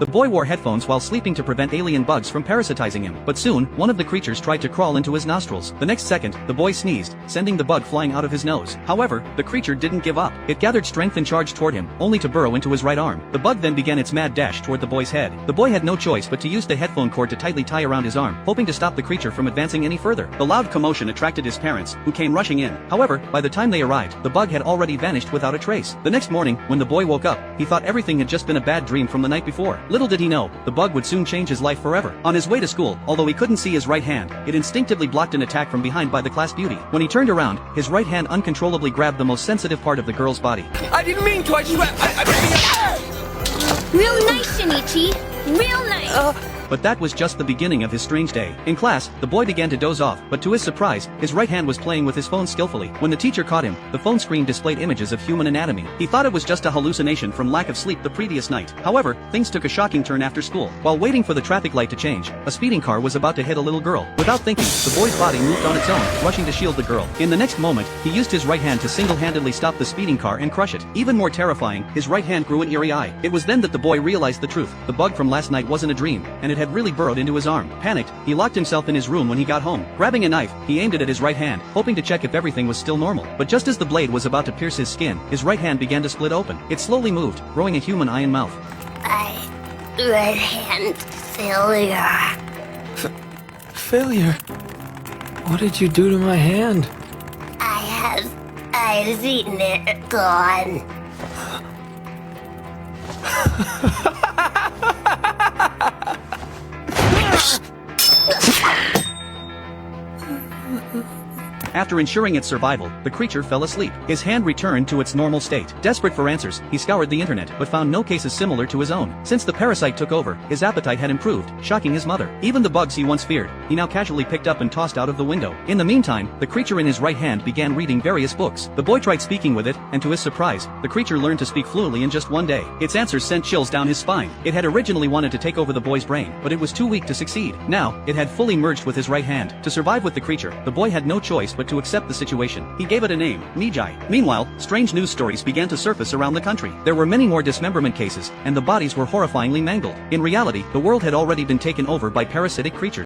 The boy wore headphones while sleeping to prevent alien bugs from parasitizing him, but soon, one of the creatures tried to crawl into his nostrils. The next second, the boy sneezed, sending the bug flying out of his nose. However, the creature didn't give up. It gathered strength and charged toward him, only to burrow into his right arm. The bug then began its mad dash toward the boy's head. The boy had no choice but to use the headphone cord to tightly tie around his arm, hoping to stop the creature from advancing any further. The loud commotion attracted his parents, who came rushing in. However, by the time they arrived, the bug had already vanished without a trace. The next morning, when the boy woke up, he thought everything had just been a bad dream from the night before. Little did he know, the bug would soon change his life forever. On his way to school, although he couldn't see his right hand, it instinctively blocked an attack from behind by the class beauty. When he turned around, his right hand uncontrollably grabbed the most sensitive part of the girl's body. I didn't mean to, I Real nice, Shinichi. Real nice. But that was just the beginning of his strange day. In class, the boy began to doze off, but to his surprise, his right hand was playing with his phone skillfully. When the teacher caught him, the phone screen displayed images of human anatomy. He thought it was just a hallucination from lack of sleep the previous night. However, things took a shocking turn after school. While waiting for the traffic light to change, a speeding car was about to hit a little girl. Without thinking, the boy's body moved on its own, rushing to shield the girl. In the next moment, he used his right hand to single-handedly stop the speeding car and crush it. Even more terrifying, his right hand grew an eerie eye. It was then that the boy realized the truth. The bug from last night wasn't a dream, and it had really burrowed into his arm. Panicked, he locked himself in his room when he got home. Grabbing a knife, he aimed it at his right hand, hoping to check if everything was still normal. But just as the blade was about to pierce his skin, his right hand began to split open. It slowly moved, growing a human eye and mouth. Right hand failure. Failure? What did you do to my hand? I've eaten it, gone. After ensuring its survival, the creature fell asleep. His hand returned to its normal state. Desperate for answers, he scoured the internet, but found no cases similar to his own. Since the parasite took over, his appetite had improved, shocking his mother. Even the bugs he once feared, he now casually picked up and tossed out of the window. In the meantime, the creature in his right hand began reading various books. The boy tried speaking with it, and to his surprise, the creature learned to speak fluently in just one day. Its answers sent chills down his spine. It had originally wanted to take over the boy's brain, but it was too weak to succeed. Now, it had fully merged with his right hand. To survive with the creature, the boy had no choice but to accept the situation. He gave it a name, Mijai. Meanwhile, strange news stories began to surface around the country. There were many more dismemberment cases, and the bodies were horrifyingly mangled. In reality, the world had already been taken over by parasitic creatures.